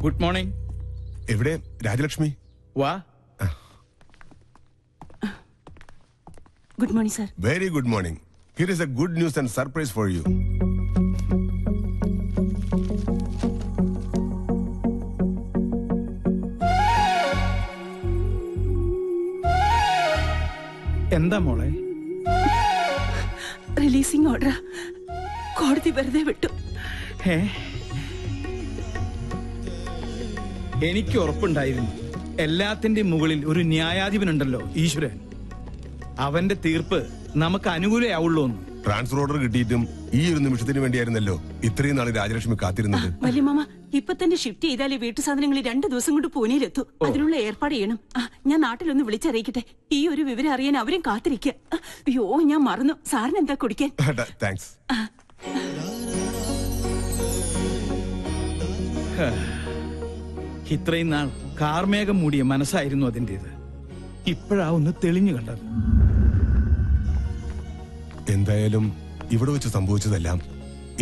Good morning. എവിടെ രാജലക്ഷ്മി? വാ. Good morning sir. Very good morning. Here is A good news and surprise for you. എന്താ മോളെ? Releasing order കോടതി വെറുതെ വിട്ടു. എനിക്ക് ഉറപ്പുണ്ടായിരുന്നു, എല്ലാത്തിന്റെയും മുകളിൽ ഒരു ന്യായാധിപനുണ്ടല്ലോ, ഈശ്വരൻ. അവന്റെ തീർപ്പ് നമുക്ക് അനുകൂലമാവുള്ളൂ. ട്രാൻസ്ഫർ ഓർഡർ കിട്ടിയിട്ടും ഈ ഒരു നിമിഷത്തിന് വേണ്ടിയായിരുന്നല്ലോ ഇത്രയും നാൾ രാജലക്ഷ്മി കാത്തിരുന്നത്. വല്യമാമ, ഇപ്പൊ തന്നെ ഷിഫ്റ്റ് ചെയ്താലേ വീട്ടു സാധനങ്ങൾ 2 ദിവസം കൊണ്ട് പൂനെയിലെത്തു. അതിനുള്ള ഏർപ്പാട് ചെയ്യണം. ഞാൻ നാട്ടിലൊന്ന് വിളിച്ചറിയിക്കട്ടെ. ഈ ഒരു വിവരം അറിയാൻ അവരും കാത്തിരിക്കുക. അയ്യോ, ഞാൻ മറന്നു. സാറിന് എന്താ കുടിക്കാൻ? താങ്ക്സ്. ഇത്രയും നാൾ കാർമേഘം മൂടിയ മനസ്സായിരുന്നു അതിൻ്റെത്. ഇപ്പോഴാ ഒന്ന് തെളിഞ്ഞു കണ്ടത്. എന്തായാലും ഇവിടെ വെച്ച് സംഭവിച്ചതെല്ലാം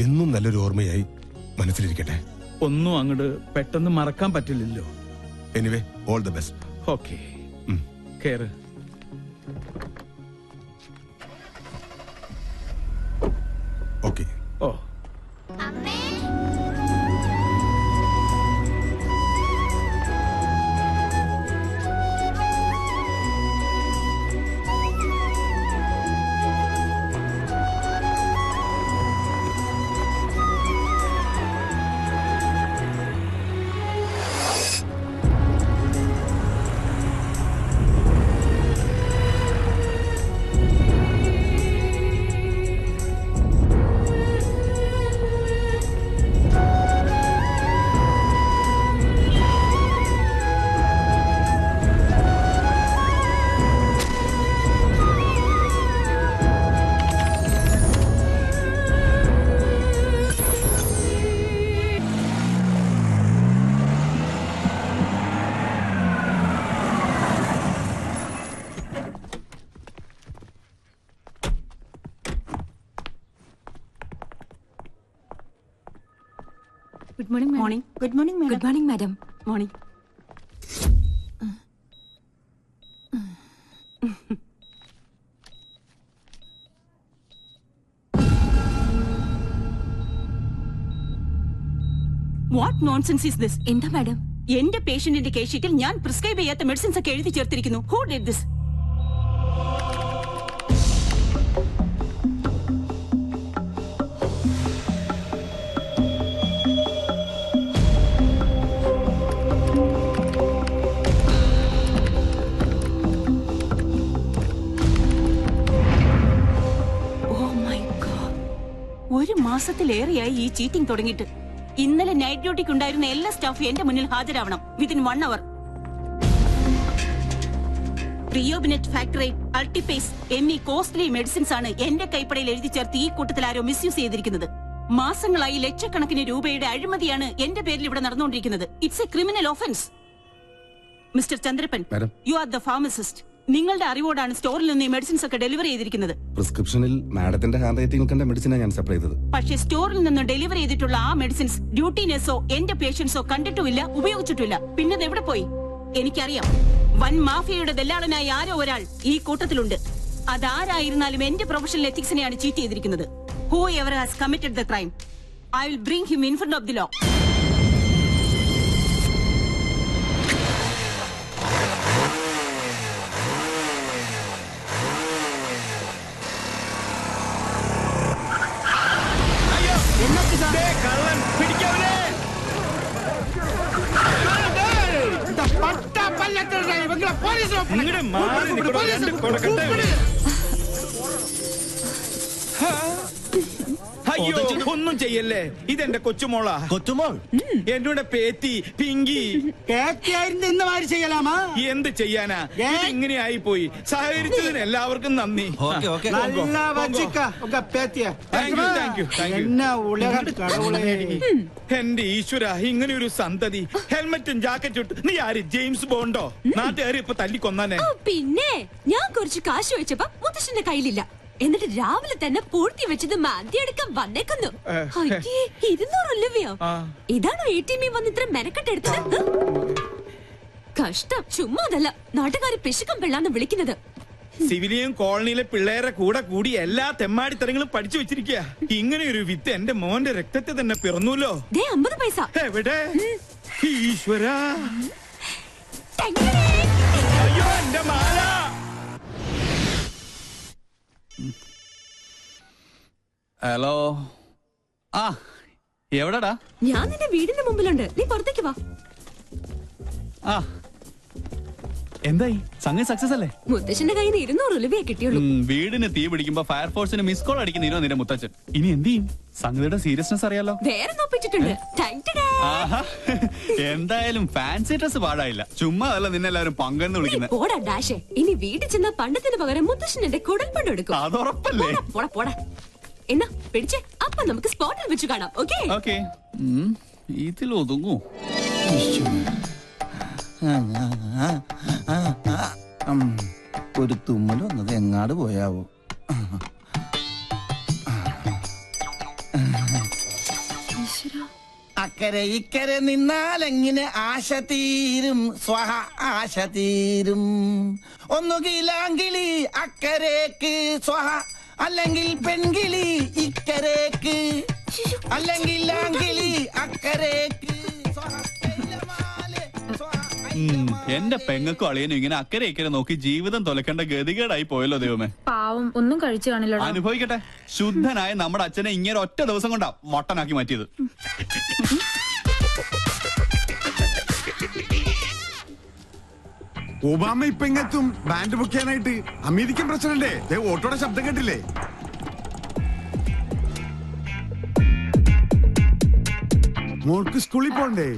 എന്നും നല്ലൊരു ഓർമ്മയായി മനസ്സിലിരിക്കട്ടെ. ഒന്നും അങ്ങോട്ട് പെട്ടെന്ന് മറക്കാൻ പറ്റില്ലല്ലോ. Anyway, all the best. Okay, കേറ്. ഓക്കെ. ഓ, good morning. Morning. Good morning. Good morning madam. Morning. What nonsense is this? എന്താ മാഡം? എന്റെ പേഷ്യന്റിന്റെ കേസ് ഷീറ്റിൽ ഞാൻ പ്രിസ്ക്രൈബ് ചെയ്യാത്ത മെഡിസിൻസ് ഒക്കെ എഴുതി ചേർത്തിരിക്കുന്നു. Who did this? ഒരു മാസത്തിലേറെയായി ഈ ചീറ്റിംഗ് തുടങ്ങിയിട്ട്. ഇന്നലെ നൈറ്റ് ഡ്യൂട്ടിക്ക് ഉണ്ടായിരുന്ന എല്ലാ സ്റ്റാഫും എന്റെ മുന്നിൽ ഹാജരാവണം വിത്തിൻ 1 hour. പ്രിയോബിനെറ്റ്, ഫാക്ടറൈറ്റ്, അൾട്ടിപേസ് എന്നീ കോസ്റ്റ്ലി മെഡിസിൻസ് ആണ് എന്റെ കൈപ്പടയിൽ എഴുതി ചേർത്ത് ഈ കൂട്ടത്തിൽ ആരോ മിസ്യൂസ് ചെയ്തിരിക്കുന്നത്. മാസങ്ങളായി ലക്ഷക്കണക്കിന് രൂപയുടെ അഴിമതിയാണ് എന്റെ പേരിൽ ഇവിടെ നടന്നുകൊണ്ടിരിക്കുന്നത്. It's A criminal offence. Mister Chandrappan, you are the pharmacist. നിങ്ങളുടെ അറിവോടാണ് സ്റ്റോറിൽ നിന്ന് ഈ മെഡിസിൻസ് ഒക്കെ ഡെലിവറി ചെയ്തിരിക്കുന്നത്. പ്രിസ്ക്രിപ്ഷനിൽ മാഡത്തിന്റെ ഹാൻഡ് റൈറ്റിംഗ് കണ്ട മെഡിസിനാണ് ഞാൻ സപ്ലൈ ചെയ്തത്. പക്ഷേ സ്റ്റോറിൽ നിന്ന് ഡെലിവറി ചെയ്തിട്ടുള്ള ആ മെഡിസിൻസ് ഡ്യൂട്ടി നഴ്സോ എന്റെ പേഷ്യൻസോ കണ്ടിട്ടുമില്ല, ഉപയോഗിച്ചിട്ടില്ല. പിന്നെ എവിടെ പോയി? എനിക്കറിയാം, വൻ മാഫിയയുടെ ദല്ലാളനായി ആരോ ഒരാൾ ഈ കൂട്ടത്തിലുണ്ട്. അതാരായിരുന്നാലും എന്റെ പ്രൊഫഷണൽ എത്തിക്സിനെയാണ് ചീറ്റ് ചെയ്തിരിക്കുന്നത്. Whoever has committed the crime, I will bring him in front of the law. അയ്യോ, ഒന്നും ചെയ്യല്ലേ. ഇതെന്റെ കൊച്ചുമോളാ. കൊച്ചുമോൾ? എന്നോട് പേത്തി പിങ്കി ചെയ്യലാമാ? എന്ത് ചെയ്യാനാ? ഇങ്ങനെയായി പോയി. സഹകരിച്ചതിന് എല്ലാവർക്കും നന്ദി. എന്റെ ഈശ്വര, ഇങ്ങനെ ഒരു സന്തതി. ഹെൽമറ്റും ജാക്കറ്റും ഇട്ട് നീ ആര്? ജെയിംസ് ബോണ്ടോ? നാട്ടുകാർ ഇപ്പൊ തല്ലിക്കൊന്നാനെ. പിന്നെ ഞാൻ കുറച്ച് കാശ് വെച്ചപ്പോ മുത്തശ്ശന്റെ കയ്യിലില്ല. എന്നിട്ട് രാവിലെ തന്നെ പൂഴ്ത്തി വെച്ചത് മാന്തി എടുക്കാൻ വന്നേക്കുന്നു. 200 രൂപയോ? ഇതാണ് ATM വന്ന് ഇത്ര മെനക്കെട്ടെടുത്തത്. കഷ്ടം. ചുമ്മാ അതല്ല, നാട്ടുകാര് പിശുക്കം പിള്ളാന്ന് വിളിക്കുന്നത്. സിവിലിയൻ കോളനിയിലെ പിള്ളേരെ കൂടെ കൂടി എല്ലാ തെമ്മാടിത്തരങ്ങളും പഠിച്ചു വെച്ചിരിക്കുക. ഇങ്ങനെ ഒരു വിത്ത് എന്റെ മോന്റെ രക്തത്തെ തന്നെ പിറന്നൂല്ലോ. 50 പൈസ. എവിടെ? ഈശ്വര, എങ്ങനെ? അയ്യോ എന്റെ മാല. ഹലോ. ആ, എവിടെടാ? ഞാൻ നിന്റെ വീടിന്റെ മുമ്പിലുണ്ട്, നീ പുറത്തേക്ക് വാ. ആ, എന്തായി? സംഗതി സക്സസ് അല്ലേ? മുത്തശ്ശന്റെ കയ്യിൽ നിന്ന് 200 രൂപയെ കിട്ടിയുള്ളൂ. വീടിന് തീ പിടിക്കുമ്പോ ഫയർഫോഴ്സിന് മിസ് കോൾ അടിക്കുന്നതിനോ നിന്റെ മുത്തച്ഛൻ. ഇനി എന്ത് ചെയ്യും? സംഗതിയുടെ സീരിയസ്നെസ് അറിയാലോ. വേറെ നോപ്പിച്ചിട്ടുണ്ട്. ആഹാ, എന്തായാലും ഫാൻസി ഡ്രസ് പാടായില്ല. ചുമ്മാ അല്ല നിന്നെല്ലാരും പങ്കെന്ന് വിളിക്കുന്നത്. പോടാ ഡാഷേ. ഇനി വീട്ടിൽ ചെന്ന പണ്ടത്തിന് പകരം മുത്തശ്ശൻ എന്റെ കുടൽപ്പണ്ട് എടുക്കും. അതുറപ്പല്ലേ? പോടാ പോടാ. എന്നാ പിടിച്ചേ, അപ്പൊ നമുക്ക് സ്പോട്ടിൽ വെച്ച് കാണാം. Okay okay. ഇതിൽ ഒതുങ്ങൂ. ഒരു തുമ്മൽ വന്നത് എങ്ങാട് പോയാവോ? അക്കരെ ഇക്കരെ നിന്നാൽ എങ്ങനെ ആശ തീരും, സ്വഹ ആശ തീരും. ഒന്നുകിലാങ്കിളി അക്കരേക്ക് സ്വഹ, അല്ലെങ്കിൽ പെൺകിളി ഇക്കരേക്ക്, അല്ലെങ്കിൽ ആങ്കിളി അക്കരേക്ക് സ്വഹ. എന്റെ പെങ്ങൾക്കും അളിയനും ഇങ്ങനെ അക്കരെ ഇക്കരെ നോക്കി ജീവിതം തൊലക്കേണ്ട ഗതികേടായി പോയല്ലോ ദൈവമേ. പാവം, ഒന്നും കഴിച്ചു കാണില്ല. അനുഭവിക്കട്ടെ. ശുദ്ധനായ നമ്മുടെ അച്ഛനെ ഇങ്ങനെ ഒറ്റ ദിവസം കൊണ്ടാ മൊട്ടനാക്കി മാറ്റിയത്. ഒബാമ ഇപ്പൊ ഇങ്ങെത്തും ബാൻഡ് ബുക്ക് ചെയ്യാനായിട്ട്. അമേരിക്കൻ പ്രസിഡന്റ് ഓട്ടോയുടെ ശബ്ദം കേട്ടില്ലേ? മോൾക്ക് സ്കൂളിൽ പോണ്ടേ?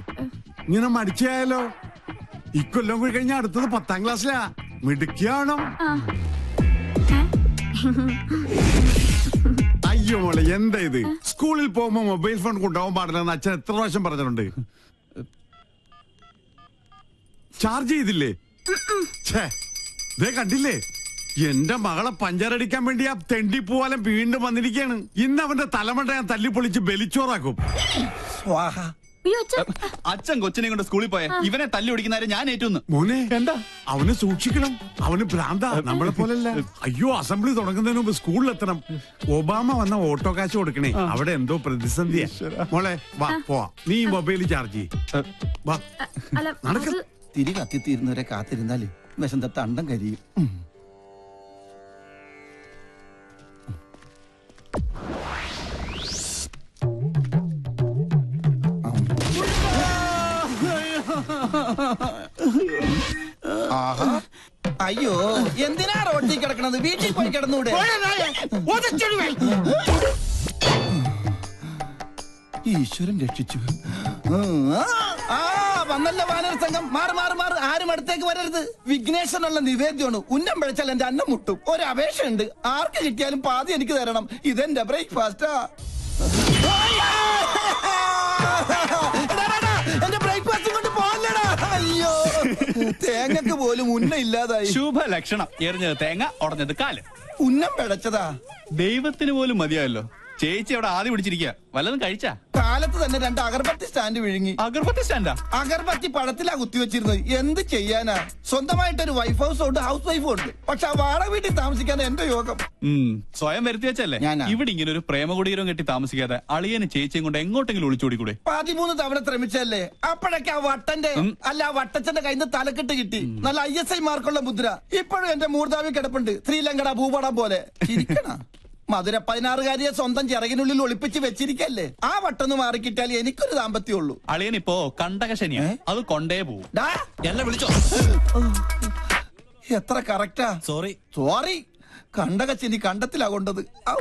ഇങ്ങനെ മടിച്ചായാലോ? ഇക്കൊല്ലം കൂടി കഴിഞ്ഞാൽ അടുത്തത് 10ാം ക്ലാസ്സിലാ. മിടുക്കിയാണോ? അയ്യോ മോളെ, എന്താ ഇത്? സ്കൂളിൽ പോകുമ്പോ മൊബൈൽ ഫോൺ കൊണ്ടുപോകാൻ പാടില്ലെന്ന് അച്ഛൻ എത്ര പ്രാവശ്യം പറഞ്ഞിട്ടുണ്ട്. ചാർജ് ചെയ്തില്ലേ? കണ്ടില്ലേ? എന്റെ മകളെ പഞ്ചറടിക്കാൻ വേണ്ടി ആ തെണ്ടി പൂവാലം വീണ്ടും വന്നിരിക്കുകയാണ്. ഇന്ന് അവന്റെ തലമണ്ട ഞാൻ തല്ലിപ്പൊളിച്ച് ബലിച്ചോറാക്കും. അച്ഛൻ കൊച്ചിനെ കൊണ്ട് സ്കൂളിൽ പോയ ഇവനെ തല്ലി ഓടിക്കുന്നവരെ ഞാൻ ഏറ്റുന്നു. മോനെ, എന്താ? അവനെ സൂക്ഷിക്കണം. അവന് ഭ്രാന്ത, നമ്മളെ പോലല്ല. അയ്യോ, അസംബ്ലി തുടങ്ങുന്നതിന് മുമ്പ് സ്കൂളിലെത്തണം. ഒബാമ വന്ന ഓട്ടോ കാശ് കൊടുക്കണേ. അവിടെ എന്തോ പ്രതിസന്ധിയാ. മോളെ വാ, പോവാ. നീ മൊബൈൽ ചാർജ് ചെയ്യ്. വാ, നടക്ക. തിരി കത്തിത്തീരുന്നവരെ കാത്തിരുന്നാല് വിശന്ത തണ്ടം കരിയും. അയ്യോ, എന്തിനാ റോട്ടിൽ കിടക്കണത്? വീട്ടിൽ പോയി കിടന്നൂടെ? ഈശ്വരൻ രക്ഷിച്ചു. വന്നല്ല വാനര സംഘം. മാറ് മാറ് മാറ്, ആരും അടുത്തേക്ക് വരരുത്. വിഘ്നേശ്വരനുള്ള നിവേദ്യമാണ്. ഉന്നം പിഴച്ചാൽ എന്റെ അന്നം മുട്ടും. ഒരു അപേക്ഷയുണ്ട്, ആർക്ക് കിട്ടിയാലും പാതി എനിക്ക് തരണം. ഇതെന്റെ ബ്രേക്ക്ഫാസ്റ്റാ. എന്റെ ബ്രേക്ക്ഫാസ്റ്റ് കൊണ്ട് പോകല്ലടാ. അയ്യോ, തേങ്ങക്ക് പോലും ഉന്നം ഇല്ലാതായി. ശുഭ ലക്ഷണം. എറിഞ്ഞത് തേങ്ങ, ഉടഞ്ഞത് കാല്. ഉന്നം പിഴച്ചതാ. ദൈവത്തിന് പോലും മതിയായല്ലോ. ചേച്ചി അവിടെ ആദ്യം പിടിച്ചിരിക്കുക. വല്ലതും കഴിച്ചാ? കാലത്ത് തന്നെ 2 അഗർബത്തി സ്റ്റാൻഡ് വിഴുങ്ങി. അഗർബത്തി സ്റ്റാൻഡാ? അഗർബത്തി പഴത്തിലാ കുത്തിവെച്ചിരുന്നത്. എന്ത് ചെയ്യാനാ? സ്വന്തമായിട്ടൊരു വൈഫ് ഹൗസ് ഉണ്ട്, ഹൗസ് വൈഫും ഉണ്ട്. പക്ഷെ ആ വാടക വീട്ടിൽ താമസിക്കാൻ എന്റെ യോഗം. സ്വയം വരുത്തി വെച്ചല്ലേ? ഞാനാ. ഇവിടെ ഇങ്ങനെ ഒരു പ്രേമകുടീരം കെട്ടി താമസിക്കാതെ അളിയന് ചേച്ചിയും കൊണ്ട് എങ്ങോട്ടെങ്കിലും ഒളിച്ചോടിക്കൂടെ? 13 തവണ ശ്രമിച്ചല്ലേ? അപ്പോഴൊക്കെ ആ വട്ടന്റെ അല്ല ആ വട്ടച്ചന്റെ കയ്യിൽ നിന്ന് തലക്കെട്ട് കിട്ടി. നല്ല ISI മാർക്കുള്ള മുദ്ര. ഇപ്പോഴും എന്റെ മൂർധാവി കിടപ്പുണ്ട്, ശ്രീലങ്കട ഭൂപടം പോലെ. ചിരിക്കണ മധുര 16കാരിയെ സ്വന്തം ചിറകിനുള്ളിൽ ഒളിപ്പിച്ച് വെച്ചിരിക്കല്ലേ? ആ വട്ടൊന്ന് മാറിക്കിട്ടാൽ എനിക്കൊരു ദാമ്പത്യമുള്ളൂ. അളിയനിപ്പോ കണ്ടകശനിയാ, അത് കൊണ്ടേ പോവും. എന്നെ വിളിച്ചോ? എത്ര കറക്റ്റാ. സോറി. കണ്ടകശനി കണ്ടത്തിലാ കൊണ്ടത്. ഔ.